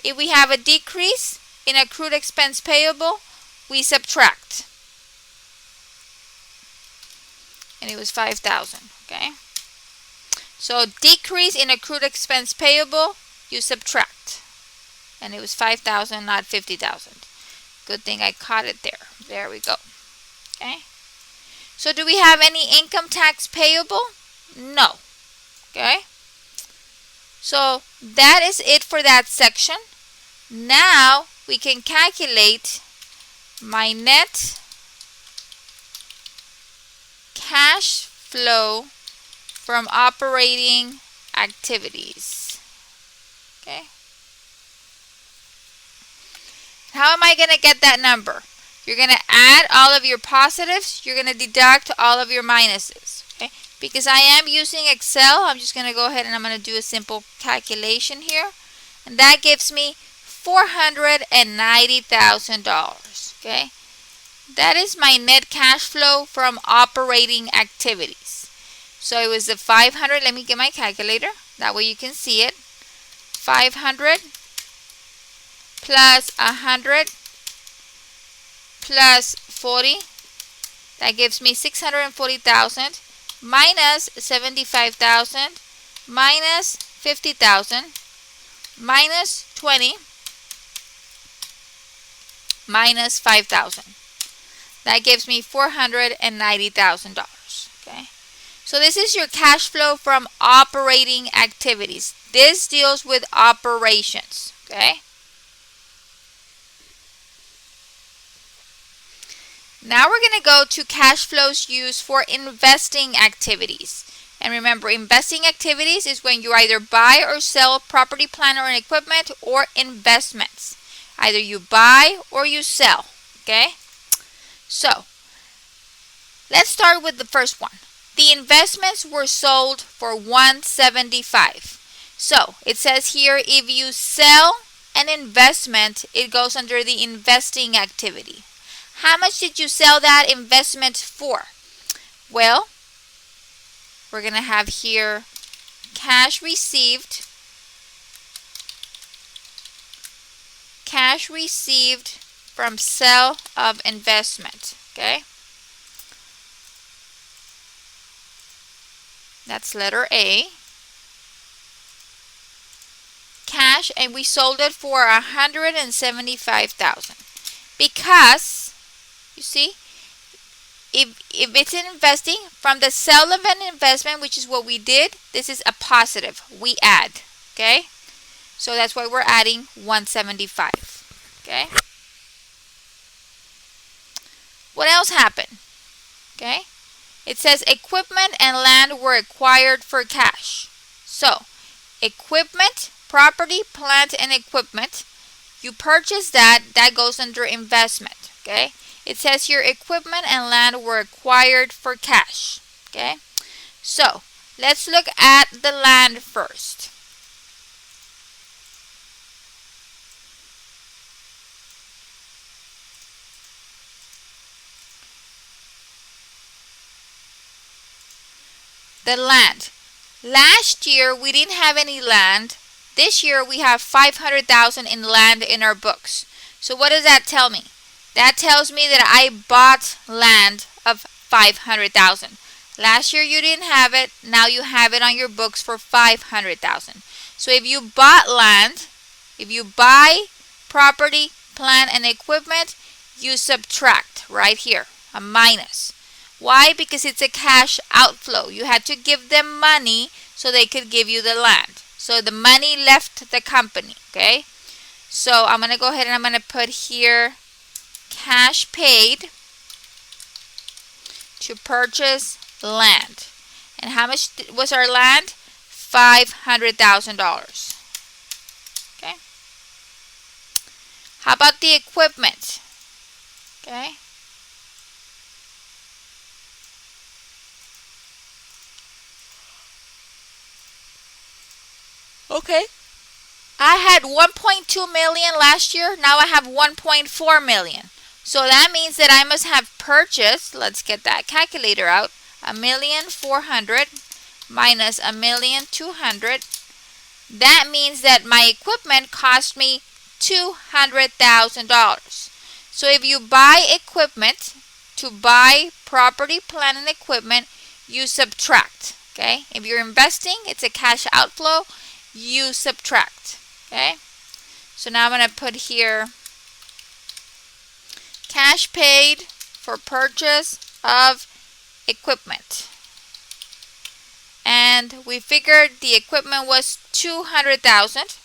If we have a decrease in accrued expense payable, we subtract. And it was 5,000. Okay. So decrease in accrued expense payable, you subtract. And it was 5,000, not 50,000. Good thing I caught it there. There we go. Okay. So do we have any income tax payable? No. Okay. So that is it for that section. Now we can calculate my net cash flow from operating activities. Okay. How am I going to get that number? You're going to add all of your positives. You're going to deduct all of your minuses. Okay? Because I am using Excel, I'm just going to go ahead and I'm going to do a simple calculation here. And that gives me $490,000. Okay? That is my net cash flow from operating activities. So it was the 500. Let me get my calculator. That way you can see it. 500 plus 100 plus 40. That gives me 640,000 minus 75,000 minus 50,000 minus 20 minus 5,000. That gives me $490,000. Okay. So this is your cash flow from operating activities. This deals with operations. Okay. Now we're going to go to cash flows used for investing activities. And remember, investing activities is when you either buy or sell property, plant, or equipment, or investments. Either you buy or you sell. Okay? So, let's start with the first one. The investments were sold for $175. So, it says here, if you sell an investment, it goes under the investing activity. How much did you sell that investment for? Well, we're going to have here cash received from sale of investment. Okay? That's letter A. Cash, and we sold it for $175,000. Because, you see, if it's in investing, from the sale of an investment, which is what we did, this is a positive. We add. Okay? So that's why we're adding 175. Okay? What else happened? Okay? It says equipment and land were acquired for cash. So, equipment, property, plant, and equipment, you purchase that goes under investment. Okay? It says here equipment and land were acquired for cash. Okay? So, let's look at the land first. The land. Last year we didn't have any land. This year we have 500,000 in land in our books. So what does that tell me? That tells me that I bought land of 500,000. Last year you didn't have it. Now you have it on your books for 500,000. So if you bought land, if you buy property, plant, and equipment, you subtract right here, a minus. Why? Because it's a cash outflow. You had to give them money so they could give you the land. So the money left the company. Okay? So I'm going to go ahead and I'm going to put here cash paid to purchase land. And how much was our land? $500,000. Okay? How about the equipment? Okay? Okay. I had 1.2 million last year. Now I have 1.4 million. So that means that I must have purchased, let's get that calculator out, 1,400,000 minus 1,200,000. That means that my equipment cost me $200,000. So if you buy equipment, to buy property, plant, and equipment, you subtract. Okay? If you're investing, it's a cash outflow. You subtract. Okay? So now I'm going to put here cash paid for purchase of equipment. And we figured the equipment was 200,000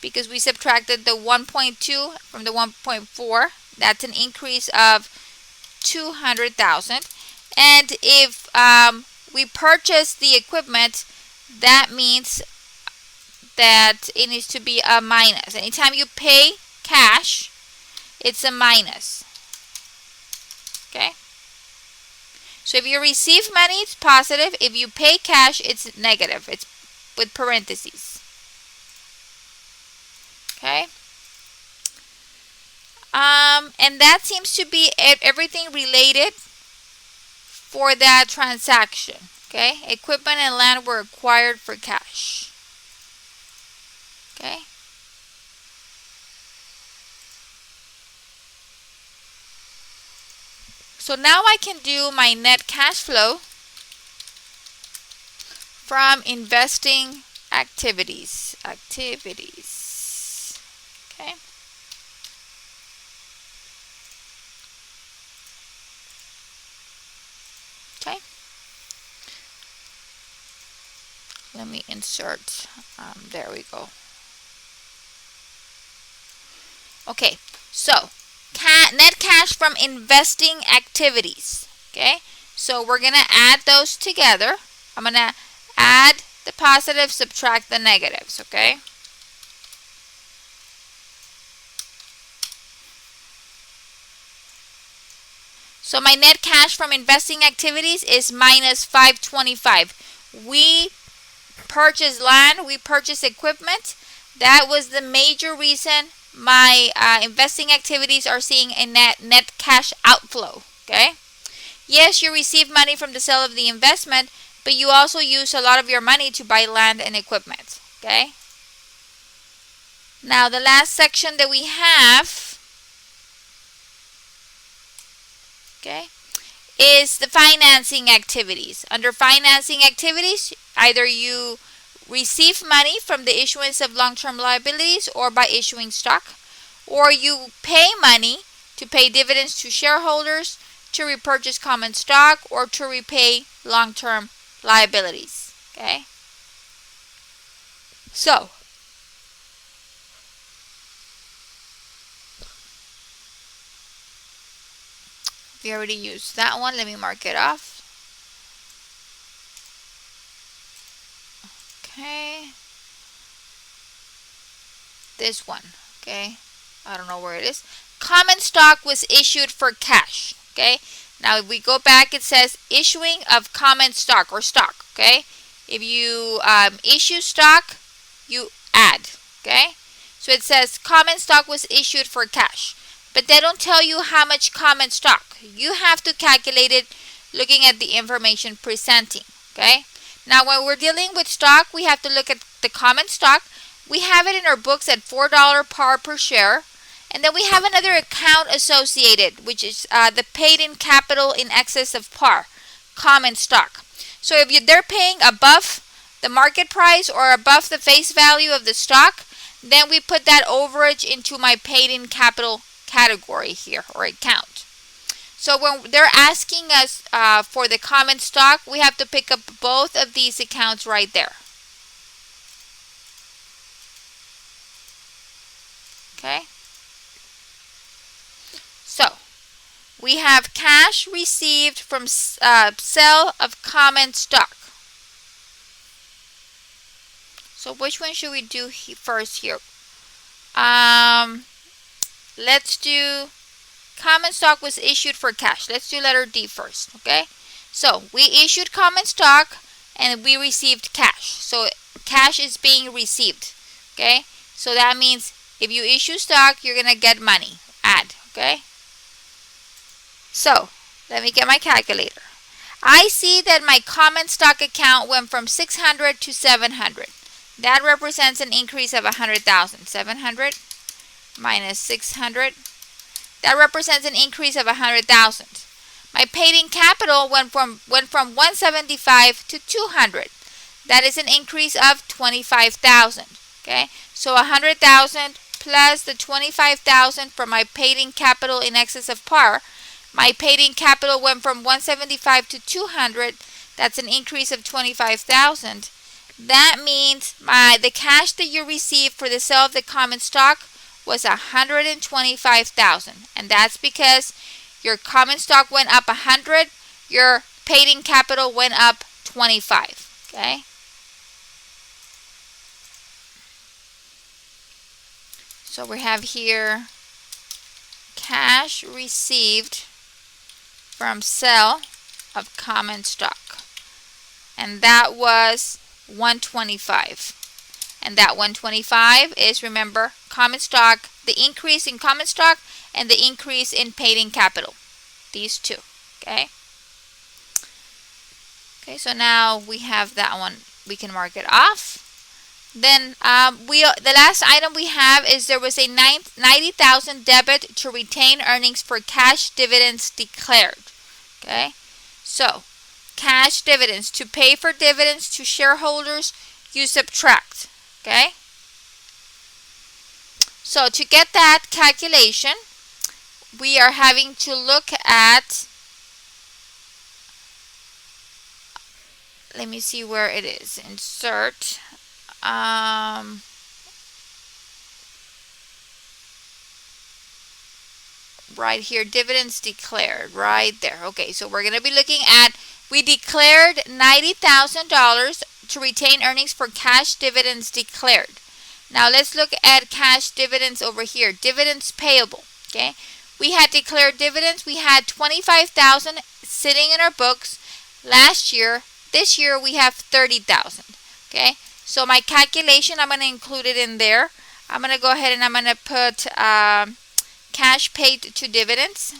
because we subtracted the 1.2 from the 1.4. That's an increase of 200,000. And if we purchase the equipment, that means that it needs to be a minus. Anytime you pay cash, it's a minus. Okay? So if you receive money, it's positive. If you pay cash, it's negative. It's with parentheses. Okay? And that seems to be everything related for that transaction. Okay? Equipment and land were acquired for cash. Okay? So now I can do my net cash flow from investing activities. Okay. Okay. Let me insert. There we go. Okay. So net cash from investing activities. Okay. So we're gonna add those together. I'm gonna add the positives, subtract the negatives. Okay. So my net cash from investing activities is minus 525. We purchased land, we purchased equipment. That was the major reason my investing activities are seeing a net cash outflow. Okay. Yes, you receive money from the sale of the investment, but you also use a lot of your money to buy land and equipment. Okay. Now the last section that we have, okay, is the financing activities. Under financing activities, either you receive money from the issuance of long-term liabilities or by issuing stock, or you pay money to pay dividends to shareholders, to repurchase common stock, or to repay long-term liabilities. Okay? So, we already used that one. Let me mark it off. Okay. This one. Okay. I don't know where it is. Common stock was issued for cash. Okay. Now if we go back, it says issuing of common stock or stock. Okay. If you issue stock, you add. Okay. So it says common stock was issued for cash. But they don't tell you how much common stock. You have to calculate it looking at the information presenting. Okay. Now when we're dealing with stock, we have to look at the common stock. We have it in our books at $4 par per share. And then we have another account associated, which is the paid in capital in excess of par, common stock. So if they're paying above the market price or above the face value of the stock, then we put that overage into my paid in capital category here, or account. So when they're asking us for the common stock, we have to pick up both of these accounts right there. Okay. So we have cash received from sale of common stock. So which one should we do first here? Let's do common stock was issued for cash. Let's do letter D first. Okay. So we issued common stock and we received cash. So cash is being received. Okay. So that means if you issue stock, you're going to get money. Add. Okay. So, let me get my calculator. I see that my common stock account went from 600 to 700. That represents an increase of 100,000. 700 minus 600. That represents an increase of 100,000. My paid in capital went from 175 to 200. That is an increase of 25,000. Okay? So 100,000 plus the 25,000 for my paid in capital in excess of par. My paid in capital went from 175 to 200. That's an increase of 25,000. That means the cash that you received for the sale of the common stock was 125,000. And that's because your common stock went up 100, your paid in capital went up 25. Okay? So we have here cash received from sale of common stock, and that was 125. And that 125 is, remember, common stock, the increase in common stock and the increase in paid-in capital. These two. Okay. Okay, so now we have that one. We can mark it off. Then the last item we have is there was a $90,000 debit to retain earnings for cash dividends declared. Okay, so cash dividends, to pay for dividends to shareholders, you subtract. Okay, so to get that calculation, we are having to look at, let me see where it is, insert, right here, dividends declared, right there. Okay, so we're going to be looking at, we declared $90,000 to retain earnings for cash dividends declared. Now let's look at cash dividends over here, dividends payable. Okay, we had declared dividends, we had $25,000 sitting in our books last year. This year we have $30,000. Okay, so my calculation, I'm going to include it in there. I'm going to go ahead and I'm going to put cash paid to dividends.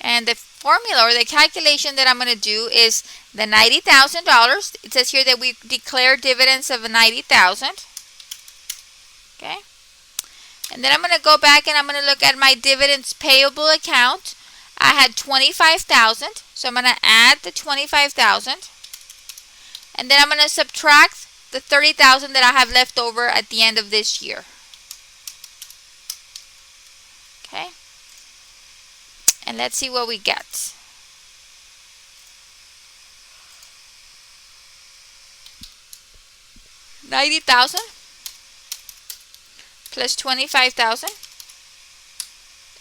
And the formula or the calculation that I'm going to do is the $90,000. It says here that we declared dividends of $90,000. Okay. And then I'm going to go back and I'm going to look at my dividends payable account. I had $25,000. So I'm going to add the $25,000. And then I'm going to subtract the $30,000 that I have left over at the end of this year. Okay. And let's see what we get. $90,000 plus $25,000.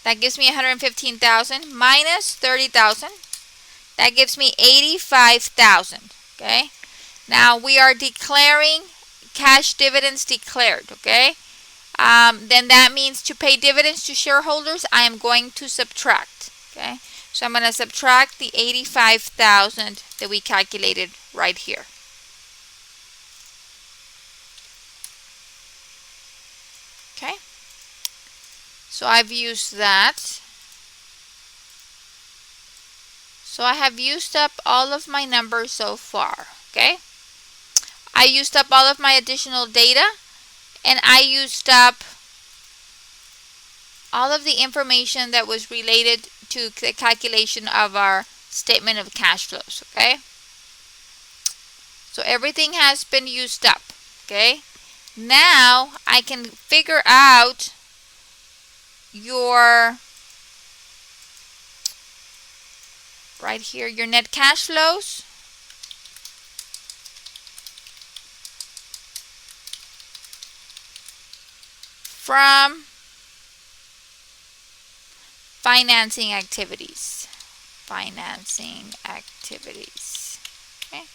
That gives me $115,000 minus $30,000. That gives me $85,000. Okay. Now we are declaring cash dividends declared. Okay. Then that means to pay dividends to shareholders, I am going to subtract. Okay. So I'm going to subtract the $85,000 that we calculated right here. Okay. So I've used that. So I have used up all of my numbers so far. Okay. I used up all of my additional data, and I used up all of the information that was related to the calculation of our statement of cash flows. Okay. So everything has been used up. Okay. Now I can figure out your, right here, your net cash flows. From financing activities. Financing activities. Okay.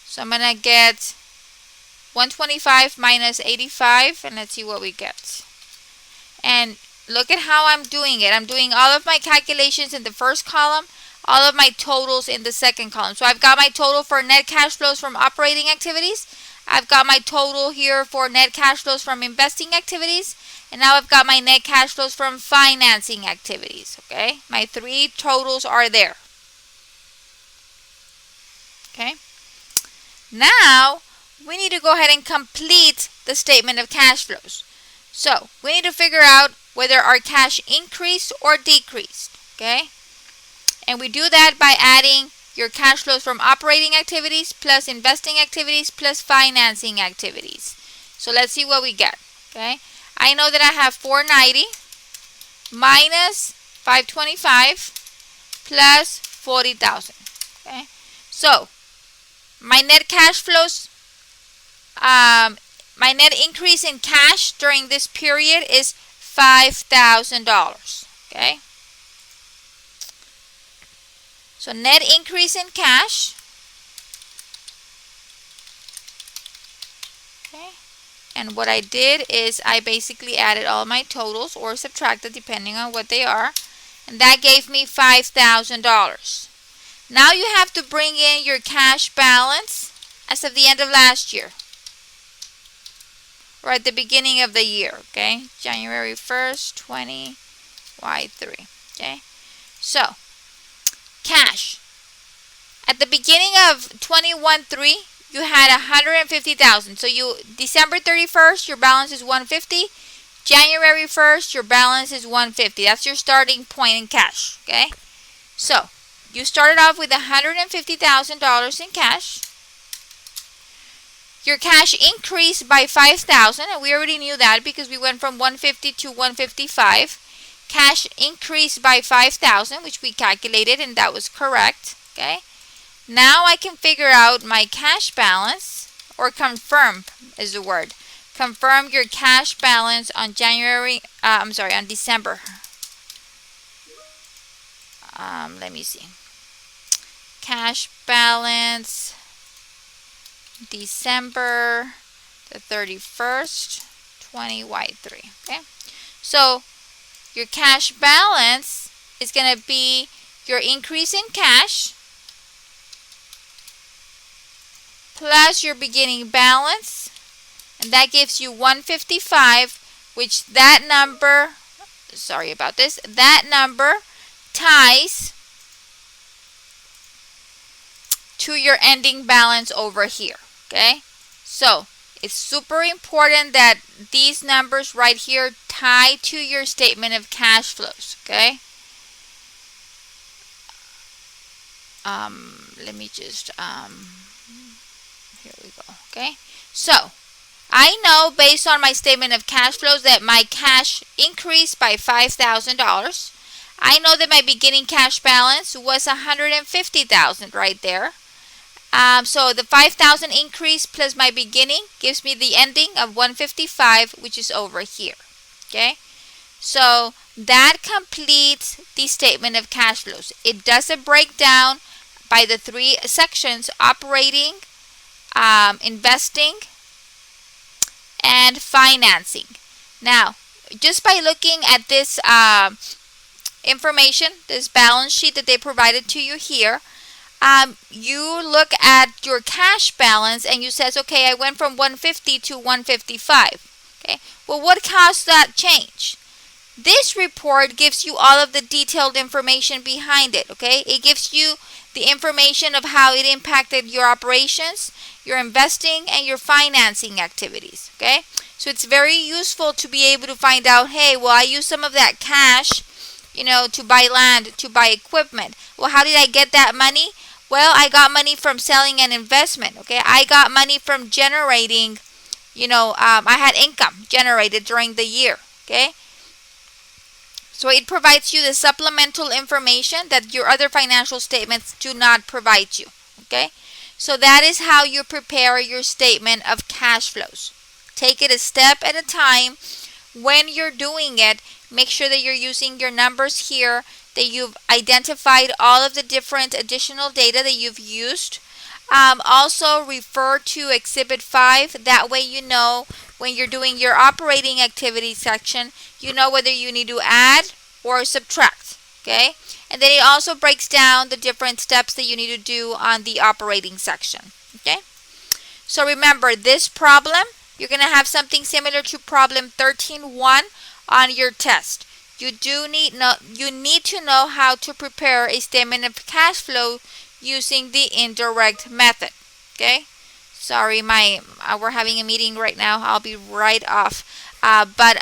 So I'm going to get 125 minus 85, and let's see what we get. And look at how I'm doing it. I'm doing all of my calculations in the first column, all of my totals in the second column. So I've got my total for net cash flows from operating activities. I've got my total here for net cash flows from investing activities. And now I've got my net cash flows from financing activities. Okay, my three totals are there. Okay. Now we need to go ahead and complete the statement of cash flows. So we need to figure out whether our cash increased or decreased. Okay. And we do that by adding your cash flows from operating activities plus investing activities plus financing activities. So let's see what we get. Okay. I know that I have 490 minus 525 plus 40,000. Okay. So my net cash flows, my net increase in cash during this period is $5,000. Okay. So net increase in cash. Okay. And what I did is I basically added all my totals or subtracted depending on what they are. And that gave me $5,000. Now you have to bring in your cash balance as of the end of last year. Or at the beginning of the year, okay? January 1st, 20, Y3, okay? So, cash. At the beginning of 21-3, you had 150,000. So December 31st, your balance is 150. January 1st, your balance is 150. That's your starting point in cash, okay? So, you started off with $150,000 in cash. Your cash increased by $5,000, and we already knew that because we went from 150 to 155. Cash increased by $5,000, which we calculated, and that was correct, okay? Now I can figure out my cash balance, or confirm is the word. Confirm your cash balance on on December. Let me see. Cash balance, December the 31st, 20Y3. Okay, so your cash balance is going to be your increase in cash plus your beginning balance, and that gives you 155, which that number, sorry about this, that number ties to your ending balance over here, okay? So it's super important that these numbers right here tie to your statement of cash flows, okay? Let me just, here we go, okay? So I know based on my statement of cash flows that my cash increased by $5,000. I know that my beginning cash balance was $150,000 right there. So the 5,000 increase plus my beginning gives me the ending of 155, which is over here. Okay, so that completes the statement of cash flows. It does a breakdown by the three sections: operating, investing, and financing. Now, just by looking at this information, this balance sheet that they provided to you here, you look at your cash balance and you says, okay, I went from 150 to 155. Okay, well, what caused that change? This report gives you all of the detailed information behind it. Okay, it gives you the information of how it impacted your operations, your investing, and your financing activities. Okay, so it's very useful to be able to find out, hey, well, I used some of that cash, to buy land, to buy equipment. Well, how did I get that money? Well, I got money from selling an investment. Okay, I got money from generating, I had income generated during the year. Okay, so it provides you the supplemental information that your other financial statements do not provide you. Okay, so that is how you prepare your statement of cash flows. Take it a step at a time. When you're doing it, make sure that you're using your numbers here, that you've identified all of the different additional data that you've used. Also refer to Exhibit 5. That way you know when you're doing your operating activity section, you know whether you need to add or subtract. Okay? And then it also breaks down the different steps that you need to do on the operating section. Okay? So remember, this problem, you're going to have something similar to problem 13.1 on your test. You need to know how to prepare a statement of cash flow using the indirect method. Okay? Sorry, we're having a meeting right now. I'll be right off. But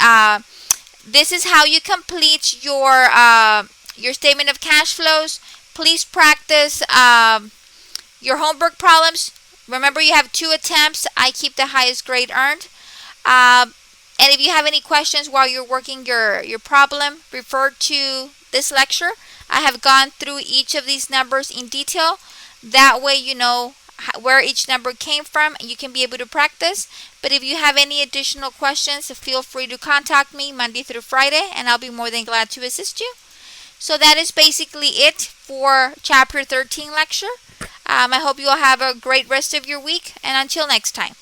this is how you complete your statement of cash flows. Please practice your homework problems. Remember, you have 2 attempts. I keep the highest grade earned. And if you have any questions while you're working your problem, refer to this lecture. I have gone through each of these numbers in detail. That way you know where each number came from and you can be able to practice. But if you have any additional questions, feel free to contact me Monday through Friday and I'll be more than glad to assist you. So that is basically it for Chapter 13 lecture. I hope you all have a great rest of your week, and until next time.